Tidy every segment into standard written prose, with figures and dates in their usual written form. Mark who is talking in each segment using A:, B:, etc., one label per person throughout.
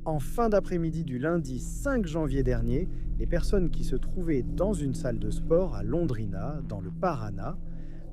A: En fin d'après-midi du lundi 5 janvier dernier, les personnes qui se trouvaient dans une salle de sport à Londrina, dans le Paraná,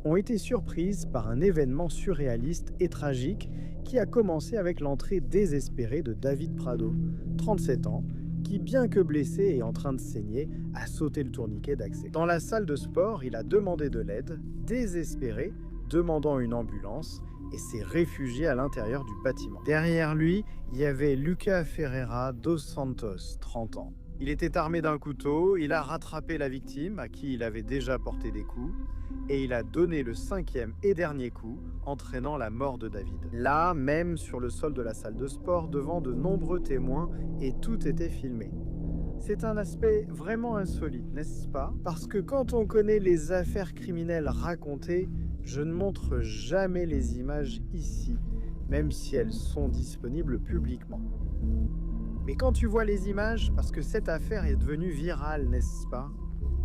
A: ont été surprises par un événement surréaliste et tragique qui a commencé avec l'entrée désespérée de David Prado, 37 ans, qui, bien que blessé et en train de saigner, a sauté le tourniquet d'accès. Dans la salle de sport, il a demandé de l'aide, désespéré, demandant une ambulance, et s'est réfugié à l'intérieur du bâtiment. Derrière lui, il y avait Lucas Ferreira dos Santos, 30 ans. Il était armé d'un couteau, il a rattrapé la victime, à qui il avait déjà porté des coups, et il a donné le 5e et dernier coup, entraînant la mort de David. Là, même sur le sol de la salle de sport, devant de nombreux témoins, et tout était filmé. C'est un aspect vraiment insolite, n'est-ce pas? Parce que quand on connaît les affaires criminelles racontées, je ne montre jamais les images ici, même si elles sont disponibles publiquement. Mais quand tu vois les images, parce que cette affaire est devenue virale, n'est-ce pas?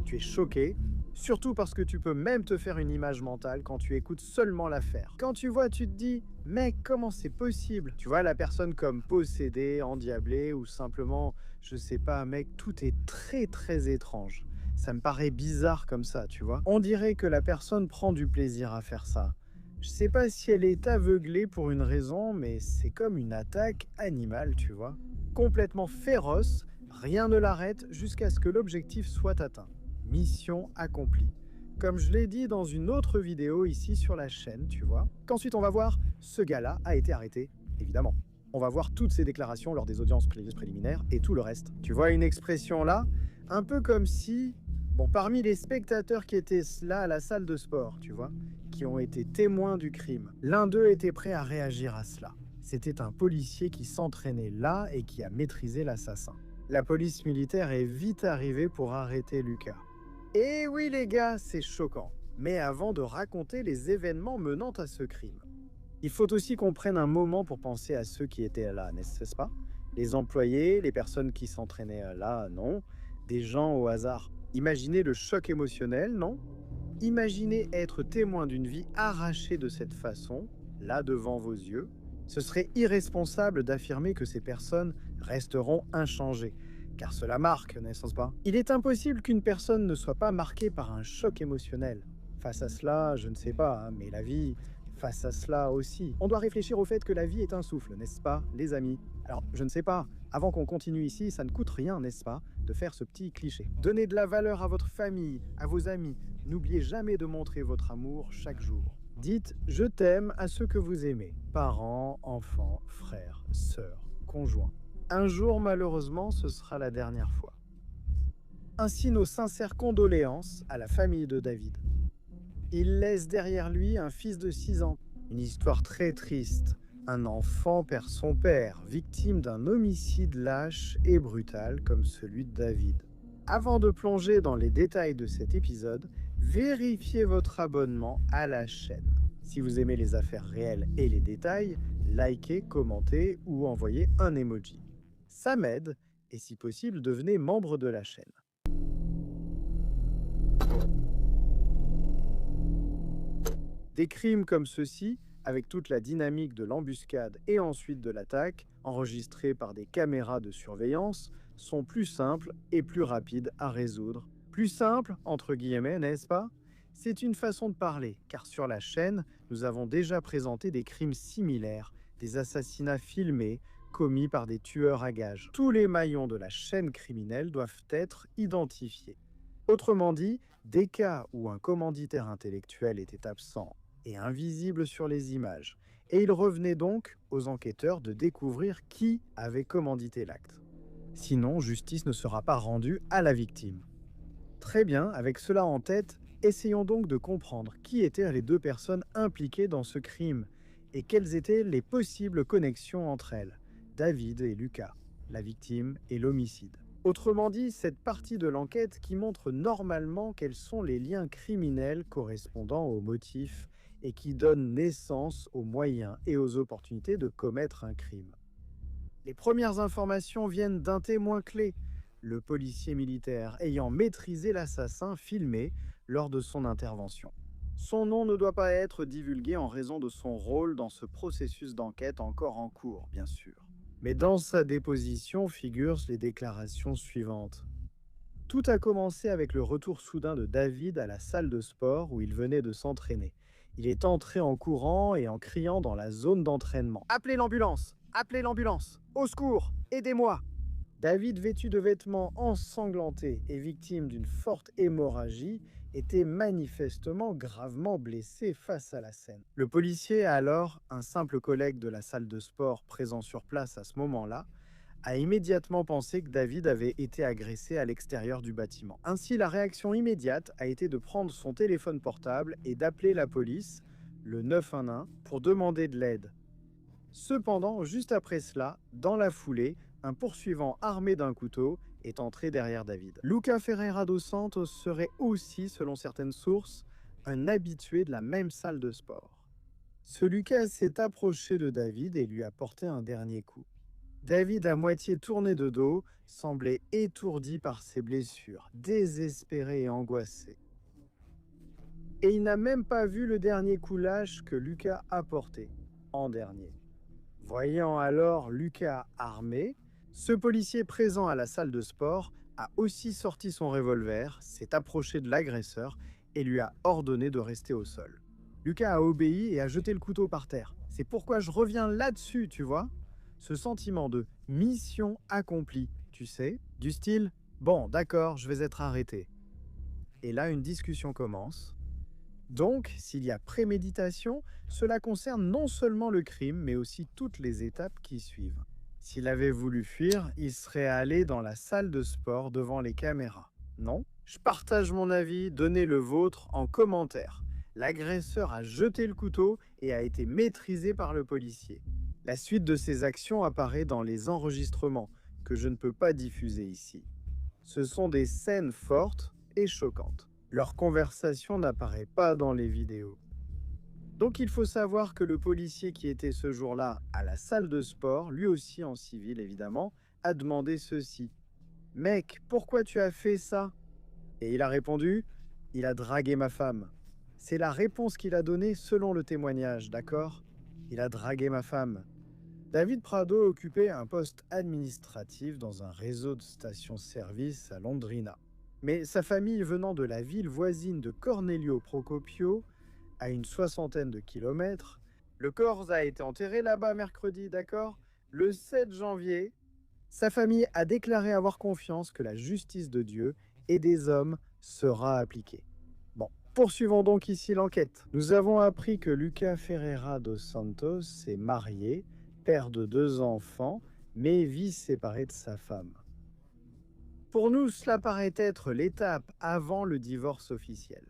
A: Tu es choqué, surtout parce que tu peux même te faire une image mentale quand tu écoutes seulement l'affaire. Quand tu vois, tu te dis, mec, comment c'est possible? Tu vois la personne comme possédée, endiablée, ou simplement, je sais pas, mec, tout est très très étrange. Ça me paraît bizarre comme ça, tu vois. On dirait que la personne prend du plaisir à faire ça. Je sais pas si elle est aveuglée pour une raison, mais c'est comme une attaque animale, tu vois. Complètement féroce, rien ne l'arrête jusqu'à ce que l'objectif soit atteint. Mission accomplie. Comme je l'ai dit dans une autre vidéo ici sur la chaîne, tu vois. Qu'ensuite on va voir, ce gars-là a été arrêté, évidemment. On va voir toutes ses déclarations lors des audiences préliminaires et tout le reste. Tu vois une expression là? Un peu comme si, bon, parmi les spectateurs qui étaient là à la salle de sport, tu vois, qui ont été témoins du crime, l'un d'eux était prêt à réagir à cela. C'était un policier qui s'entraînait là et qui a maîtrisé l'assassin. La police militaire est vite arrivée pour arrêter Lucas. Et oui les gars, c'est choquant. Mais avant de raconter les événements menant à ce crime, il faut aussi qu'on prenne un moment pour penser à ceux qui étaient là, n'est-ce pas? Les employés, les personnes qui s'entraînaient là, non. Des gens au hasard. Imaginez le choc émotionnel, non? Imaginez être témoin d'une vie arrachée de cette façon, là devant vos yeux. Ce serait irresponsable d'affirmer que ces personnes resteront inchangées, car cela marque, n'est-ce pas? Il est impossible qu'une personne ne soit pas marquée par un choc émotionnel. Face à cela, je ne sais pas, hein, mais la vie, face à cela aussi. On doit réfléchir au fait que la vie est un souffle, n'est-ce pas, les amis? Alors, je ne sais pas, avant qu'on continue ici, ça ne coûte rien, n'est-ce pas, de faire ce petit cliché. Donnez de la valeur à votre famille, à vos amis. N'oubliez jamais de montrer votre amour chaque jour. Dites « je t'aime » à ceux que vous aimez. Parents, enfants, frères, sœurs, conjoints. Un jour, malheureusement, ce sera la dernière fois. Ainsi, nos sincères condoléances à la famille de David. Il laisse derrière lui un fils de 6 ans. Une histoire très triste. Un enfant perd son père, victime d'un homicide lâche et brutal comme celui de David. Avant de plonger dans les détails de cet épisode, vérifiez votre abonnement à la chaîne. Si vous aimez les affaires réelles et les détails, likez, commentez ou envoyez un emoji. Ça m'aide et si possible, devenez membre de la chaîne. Des crimes comme ceux-ci, avec toute la dynamique de l'embuscade et ensuite de l'attaque, enregistrés par des caméras de surveillance, sont plus simples et plus rapides à résoudre. Plus simple, entre guillemets, n'est-ce pas? C'est une façon de parler, car sur la chaîne, nous avons déjà présenté des crimes similaires, des assassinats filmés, commis par des tueurs à gages. Tous les maillons de la chaîne criminelle doivent être identifiés. Autrement dit, des cas où un commanditaire intellectuel était absent et invisible sur les images, et il revenait donc aux enquêteurs de découvrir qui avait commandité l'acte. Sinon, justice ne sera pas rendue à la victime. Très bien, avec cela en tête, essayons donc de comprendre qui étaient les deux personnes impliquées dans ce crime et quelles étaient les possibles connexions entre elles, David et Lucas, la victime et l'homicide. Autrement dit, cette partie de l'enquête qui montre normalement quels sont les liens criminels correspondant aux motifs et qui donne naissance aux moyens et aux opportunités de commettre un crime. Les premières informations viennent d'un témoin clé, le policier militaire ayant maîtrisé l'assassin filmé lors de son intervention. Son nom ne doit pas être divulgué en raison de son rôle dans ce processus d'enquête encore en cours, bien sûr. Mais dans sa déposition figurent les déclarations suivantes. Tout a commencé avec le retour soudain de David à la salle de sport où il venait de s'entraîner. Il est entré en courant et en criant dans la zone d'entraînement. Appelez l'ambulance! Appelez l'ambulance! Au secours! Aidez-moi! David, vêtu de vêtements ensanglantés et victime d'une forte hémorragie, était manifestement gravement blessé face à la scène. Le policier, alors un simple collègue de la salle de sport présent sur place à ce moment-là, a immédiatement pensé que David avait été agressé à l'extérieur du bâtiment. Ainsi, la réaction immédiate a été de prendre son téléphone portable et d'appeler la police, le 911, pour demander de l'aide. Cependant, juste après cela, dans la foulée, un poursuivant armé d'un couteau est entré derrière David. Luca Ferreira dos Santos serait aussi, selon certaines sources, un habitué de la même salle de sport. Ce Lucas s'est approché de David et lui a porté un dernier coup. David, à moitié tourné de dos, semblait étourdi par ses blessures, désespéré et angoissé. Et il n'a même pas vu le dernier coup lâche que Lucas a porté, en dernier. Voyant alors Lucas armé, ce policier présent à la salle de sport a aussi sorti son revolver, s'est approché de l'agresseur et lui a ordonné de rester au sol. Lucas a obéi et a jeté le couteau par terre. C'est pourquoi je reviens là-dessus, tu vois ? Ce sentiment de mission accomplie, tu sais, du style « Bon, d'accord, je vais être arrêté ». Et là, une discussion commence. Donc, s'il y a préméditation, cela concerne non seulement le crime, mais aussi toutes les étapes qui suivent. S'il avait voulu fuir, il serait allé dans la salle de sport devant les caméras. Non ? Je partage mon avis, donnez le vôtre en commentaire. L'agresseur a jeté le couteau et a été maîtrisé par le policier. La suite de ces actions apparaît dans les enregistrements, que je ne peux pas diffuser ici. Ce sont des scènes fortes et choquantes. Leur conversation n'apparaît pas dans les vidéos. Donc il faut savoir que le policier qui était ce jour-là à la salle de sport, lui aussi en civil évidemment, a demandé ceci. « Mec, pourquoi tu as fait ça ?» Et il a répondu « Il a dragué ma femme. » C'est la réponse qu'il a donnée selon le témoignage, d'accord ? Il a dragué ma femme. David Prado occupait un poste administratif dans un réseau de stations-service à Londrina. Mais sa famille venant de la ville voisine de Cornelio Procopio, à une 60aine de kilomètres, le corps a été enterré là-bas mercredi, d'accord ? Le 7 janvier, sa famille a déclaré avoir confiance que la justice de Dieu et des hommes sera appliquée. Bon, poursuivons donc ici l'enquête. Nous avons appris que Lucas Ferreira dos Santos est marié, père de 2 enfants, mais vit séparé de sa femme. Pour nous, cela paraît être l'étape avant le divorce officiel.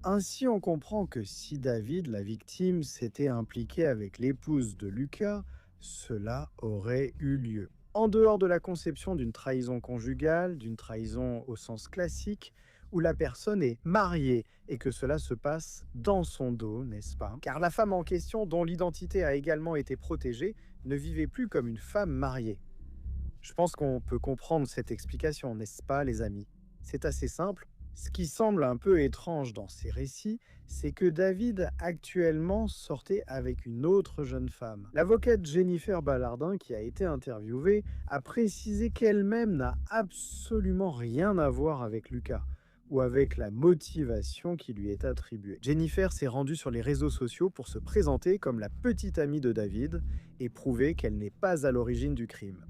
A: Ainsi, on comprend que si David, la victime, s'était impliqué avec l'épouse de Lucas, cela aurait eu lieu. En dehors de la conception d'une trahison conjugale, d'une trahison au sens classique, où la personne est mariée et que cela se passe dans son dos, n'est-ce pas ? Car la femme en question, dont l'identité a également été protégée, ne vivait plus comme une femme mariée. Je pense qu'on peut comprendre cette explication, n'est-ce pas les amis ? C'est assez simple. Ce qui semble un peu étrange dans ces récits, c'est que David actuellement sortait avec une autre jeune femme. L'avocate Jennifer Ballardin, qui a été interviewée, a précisé qu'elle-même n'a absolument rien à voir avec Lucas ou avec la motivation qui lui est attribuée. Jennifer s'est rendue sur les réseaux sociaux pour se présenter comme la petite amie de David et prouver qu'elle n'est pas à l'origine du crime.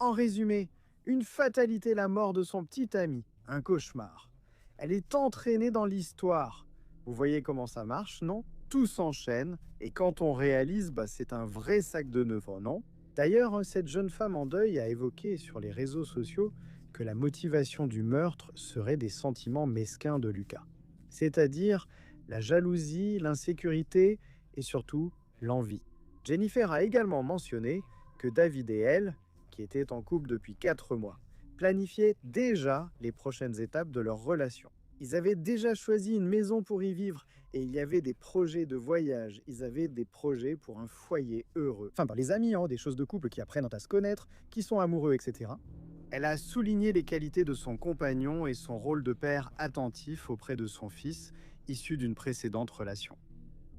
A: En résumé, une fatalité, la mort de son petit ami, un cauchemar. Elle est entraînée dans l'histoire. Vous voyez comment ça marche, non ? Tout s'enchaîne, et quand on réalise, c'est un vrai sac de nœuds, non ? D'ailleurs, cette jeune femme en deuil a évoqué sur les réseaux sociaux que la motivation du meurtre serait des sentiments mesquins de Lucas. C'est-à-dire la jalousie, l'insécurité et surtout l'envie. Jennifer a également mentionné que David et elle, qui étaient en couple depuis 4 mois, planifiaient déjà les prochaines étapes de leur relation. Ils avaient déjà choisi une maison pour y vivre et il y avait des projets de voyage, ils avaient des projets pour un foyer heureux. Enfin, les amis, des choses de couple qui apprennent à se connaître, qui sont amoureux, etc. Elle a souligné les qualités de son compagnon et son rôle de père attentif auprès de son fils, issu d'une précédente relation.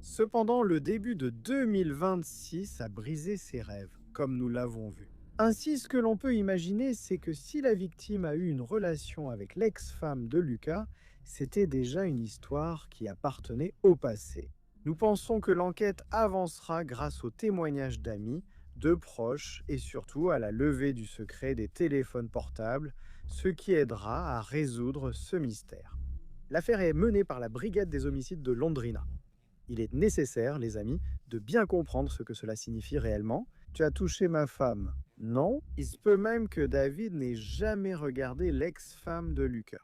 A: Cependant, le début de 2026 a brisé ses rêves, comme nous l'avons vu. Ainsi, ce que l'on peut imaginer, c'est que si la victime a eu une relation avec l'ex-femme de Lucas, c'était déjà une histoire qui appartenait au passé. Nous pensons que l'enquête avancera grâce aux témoignages d'amis, de proches et surtout à la levée du secret des téléphones portables, ce qui aidera à résoudre ce mystère. L'affaire est menée par la brigade des homicides de Londrina. Il est nécessaire, les amis, de bien comprendre ce que cela signifie réellement. Tu as touché ma femme. Non, il se peut même que David n'ait jamais regardé l'ex-femme de Lucas.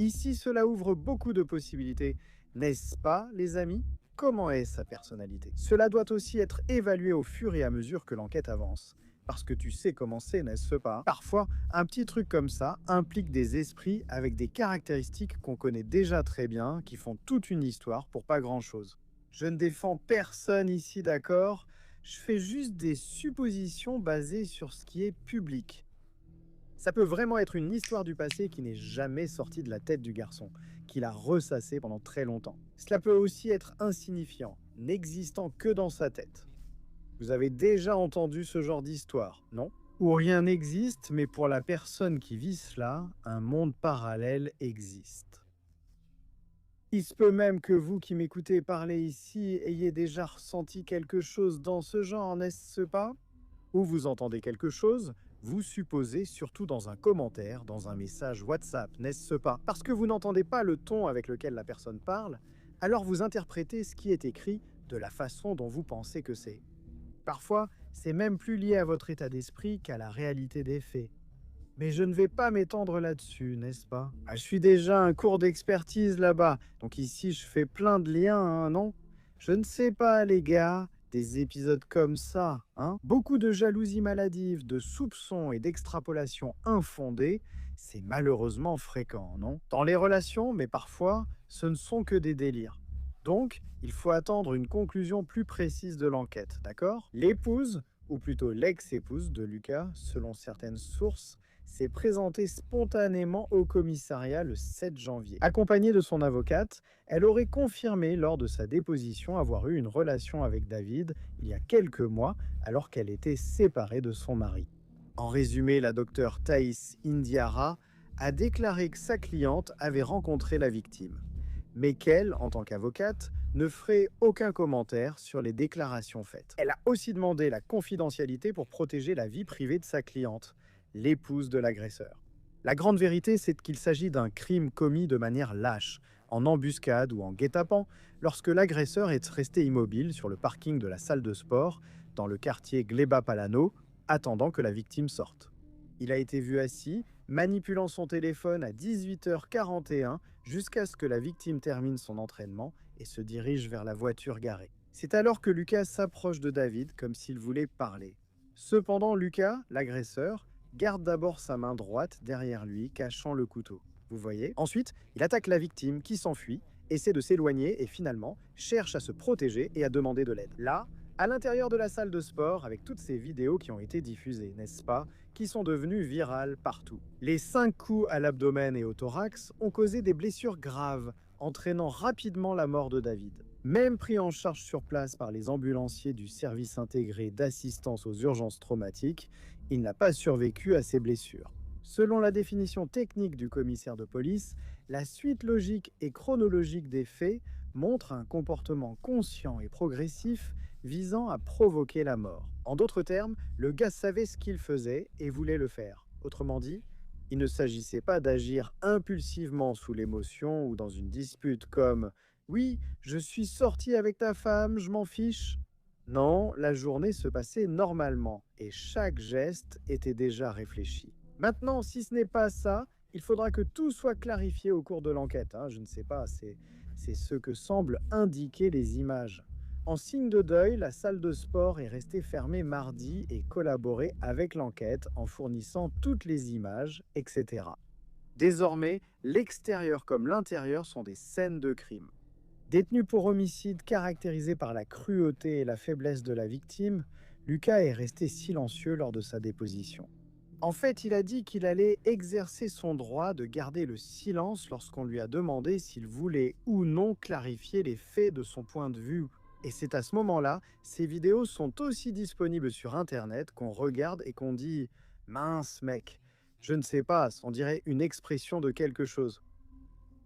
A: Ici, cela ouvre beaucoup de possibilités, n'est-ce pas, les amis? Comment est sa personnalité? Cela doit aussi être évalué au fur et à mesure que l'enquête avance. Parce que tu sais comment c'est, n'est-ce pas? Parfois, un petit truc comme ça implique des esprits avec des caractéristiques qu'on connaît déjà très bien, qui font toute une histoire pour pas grand-chose. Je ne défends personne ici, d'accord? Je fais juste des suppositions basées sur ce qui est public. Ça peut vraiment être une histoire du passé qui n'est jamais sortie de la tête du garçon, qu'il a ressassé pendant très longtemps. Cela peut aussi être insignifiant, n'existant que dans sa tête. Vous avez déjà entendu ce genre d'histoire, non? Où rien n'existe, mais pour la personne qui vit cela, un monde parallèle existe. Il se peut même que vous qui m'écoutez parler ici ayez déjà ressenti quelque chose dans ce genre, n'est-ce pas? Ou vous entendez quelque chose, vous supposez surtout dans un commentaire, dans un message WhatsApp, n'est-ce pas? Parce que vous n'entendez pas le ton avec lequel la personne parle, alors vous interprétez ce qui est écrit de la façon dont vous pensez que c'est. Parfois, c'est même plus lié à votre état d'esprit qu'à la réalité des faits. Mais je ne vais pas m'étendre là-dessus, n'est-ce pas? Je suis déjà un cours d'expertise là-bas, donc ici je fais plein de liens, hein, non? Je ne sais pas, les gars, des épisodes comme ça, hein? Beaucoup de jalousie maladive, de soupçons et d'extrapolations infondées, c'est malheureusement fréquent, non? Dans les relations, mais parfois, ce ne sont que des délires. Donc, il faut attendre une conclusion plus précise de l'enquête, d'accord? L'épouse, ou plutôt l'ex-épouse de Lucas, selon certaines sources, s'est présentée spontanément au commissariat le 7 janvier. Accompagnée de son avocate, elle aurait confirmé lors de sa déposition avoir eu une relation avec David il y a quelques mois alors qu'elle était séparée de son mari. En résumé, la docteure Thaïs Indiara a déclaré que sa cliente avait rencontré la victime, mais qu'elle, en tant qu'avocate, ne ferait aucun commentaire sur les déclarations faites. Elle a aussi demandé la confidentialité pour protéger la vie privée de sa cliente, l'épouse de l'agresseur. La grande vérité, c'est qu'il s'agit d'un crime commis de manière lâche, en embuscade ou en guet-apens, lorsque l'agresseur est resté immobile sur le parking de la salle de sport, dans le quartier Gleba Palano, attendant que la victime sorte. Il a été vu assis, manipulant son téléphone à 18h41 jusqu'à ce que la victime termine son entraînement et se dirige vers la voiture garée. C'est alors que Lucas s'approche de David comme s'il voulait parler. Cependant, Lucas, l'agresseur, garde d'abord sa main droite derrière lui, cachant le couteau. Vous voyez? Ensuite, il attaque la victime qui s'enfuit, essaie de s'éloigner et finalement cherche à se protéger et à demander de l'aide. Là, à l'intérieur de la salle de sport, avec toutes ces vidéos qui ont été diffusées, n'est-ce pas, qui sont devenues virales partout. Les 5 coups à l'abdomen et au thorax ont causé des blessures graves, entraînant rapidement la mort de David. Même pris en charge sur place par les ambulanciers du service intégré d'assistance aux urgences traumatiques, il n'a pas survécu à ses blessures. Selon la définition technique du commissaire de police, la suite logique et chronologique des faits montre un comportement conscient et progressif visant à provoquer la mort. En d'autres termes, le gars savait ce qu'il faisait et voulait le faire. Autrement dit, il ne s'agissait pas d'agir impulsivement sous l'émotion ou dans une dispute comme « Oui, je suis sorti avec ta femme, je m'en fiche ». Non, la journée se passait normalement et chaque geste était déjà réfléchi. Maintenant, si ce n'est pas ça, il faudra que tout soit clarifié au cours de l'enquête. Je ne sais pas, c'est ce que semblent indiquer les images. En signe de deuil, la salle de sport est restée fermée mardi et collaboré avec l'enquête en fournissant toutes les images, etc. Désormais, l'extérieur comme l'intérieur sont des scènes de crime. Détenu pour homicide caractérisé par la cruauté et la faiblesse de la victime, Lucas est resté silencieux lors de sa déposition. En fait, il a dit qu'il allait exercer son droit de garder le silence lorsqu'on lui a demandé s'il voulait ou non clarifier les faits de son point de vue Et c'est à ce moment-là, ces vidéos sont aussi disponibles sur Internet qu'on regarde et qu'on dit « Mince mec, je ne sais pas, on dirait une expression de quelque chose ».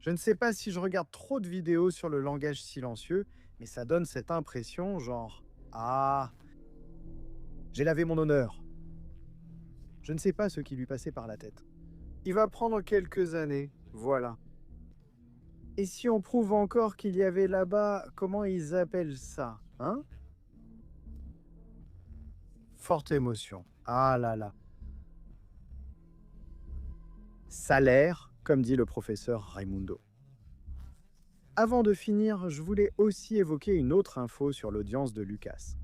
A: Je ne sais pas si je regarde trop de vidéos sur le langage silencieux, mais ça donne cette impression genre « Ah, j'ai lavé mon honneur ». Je ne sais pas ce qui lui passait par la tête. Il va prendre quelques années, voilà. Et si on prouve encore qu'il y avait là-bas, comment ils appellent ça, hein? Forte émotion. Ah là là. Salaire, comme dit le professeur Raimundo. Avant de finir, je voulais aussi évoquer une autre info sur l'audience de Lucas,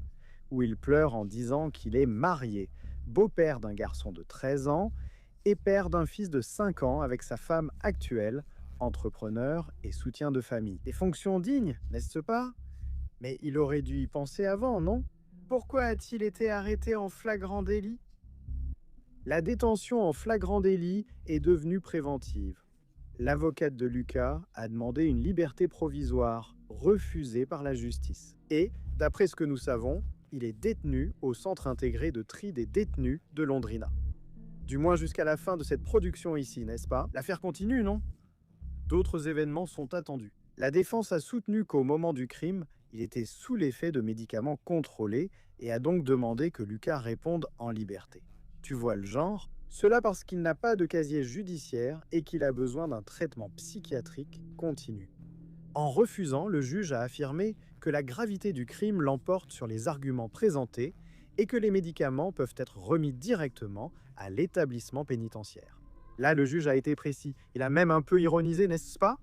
A: où il pleure en disant qu'il est marié, beau-père d'un garçon de 13 ans et père d'un fils de 5 ans avec sa femme actuelle, entrepreneur et soutien de famille. Des fonctions dignes, n'est-ce pas? Mais il aurait dû y penser avant, non? Pourquoi a-t-il été arrêté en flagrant délit? La détention en flagrant délit est devenue préventive. L'avocate de Lucas a demandé une liberté provisoire, refusée par la justice. Et, d'après ce que nous savons, il est détenu au centre intégré de tri des détenus de Londrina. Du moins jusqu'à la fin de cette production ici, n'est-ce pas? L'affaire continue, non? D'autres événements sont attendus. La défense a soutenu qu'au moment du crime, il était sous l'effet de médicaments contrôlés et a donc demandé que Lucas réponde en liberté. Tu vois le genre? Cela parce qu'il n'a pas de casier judiciaire et qu'il a besoin d'un traitement psychiatrique continu. En refusant, le juge a affirmé que la gravité du crime l'emporte sur les arguments présentés et que les médicaments peuvent être remis directement à l'établissement pénitentiaire. Là, le juge a été précis. Il a même un peu ironisé, n'est-ce pas?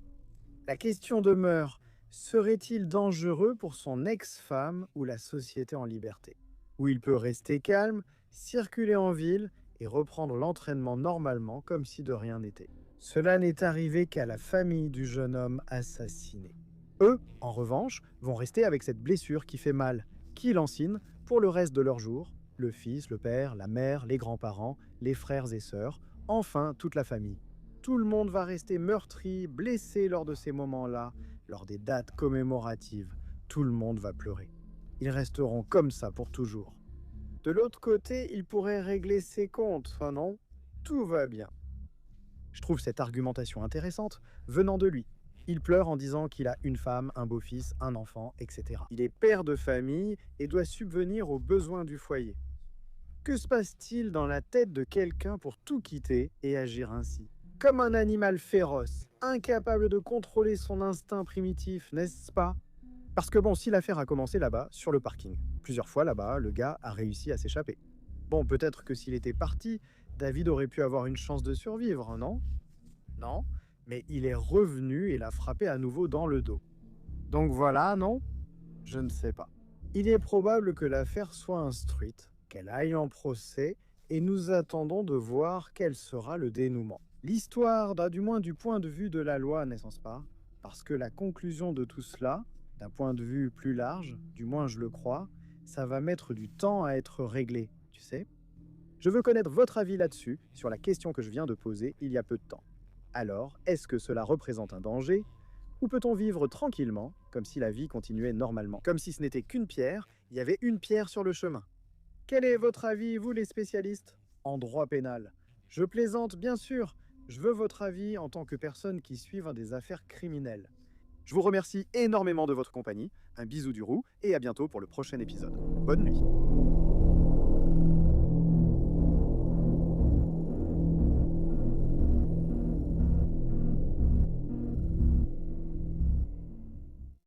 A: La question demeure, serait-il dangereux pour son ex-femme ou la société en liberté? Où il peut rester calme, circuler en ville et reprendre l'entraînement normalement comme si de rien n'était. Cela n'est arrivé qu'à la famille du jeune homme assassiné. Eux, en revanche, vont rester avec cette blessure qui fait mal, qui lancine pour le reste de leur jour, le fils, le père, la mère, les grands-parents, les frères et sœurs, enfin toute la famille. Tout le monde va rester meurtri, blessé lors de ces moments-là, lors des dates commémoratives. Tout le monde va pleurer. Ils resteront comme ça pour toujours. De l'autre côté, il pourrait régler ses comptes, non? Tout va bien. Je trouve cette argumentation intéressante venant de lui. Il pleure en disant qu'il a une femme, un beau-fils, un enfant, etc. Il est père de famille et doit subvenir aux besoins du foyer. Que se passe-t-il dans la tête de quelqu'un pour tout quitter et agir ainsi? Comme un animal féroce, incapable de contrôler son instinct primitif, n'est-ce pas? Parce que bon, si l'affaire a commencé là-bas, sur le parking, plusieurs fois là-bas, le gars a réussi à s'échapper. Bon, peut-être que s'il était parti, David aurait pu avoir une chance de survivre, non? Non, mais il est revenu et l'a frappé à nouveau dans le dos. Donc voilà, non? Je ne sais pas. Il est probable que l'affaire soit instruite, qu'elle aille en procès, et nous attendons de voir quel sera le dénouement. L'histoire, du moins du point de vue de la loi, n'est-ce pas? Parce que la conclusion de tout cela, d'un point de vue plus large, du moins je le crois, ça va mettre du temps à être réglé, tu sais? Je veux connaître votre avis là-dessus, sur la question que je viens de poser il y a peu de temps. Alors, est-ce que cela représente un danger? Ou peut-on vivre tranquillement, comme si la vie continuait normalement? Comme si ce n'était qu'une pierre, il y avait une pierre sur le chemin. Quel est votre avis, vous les spécialistes, en droit pénal? Je plaisante, bien sûr. Je veux votre avis en tant que personne qui suivent des affaires criminelles. Je vous remercie énormément de votre compagnie, un bisou du roux et à bientôt pour le prochain épisode. Bonne nuit.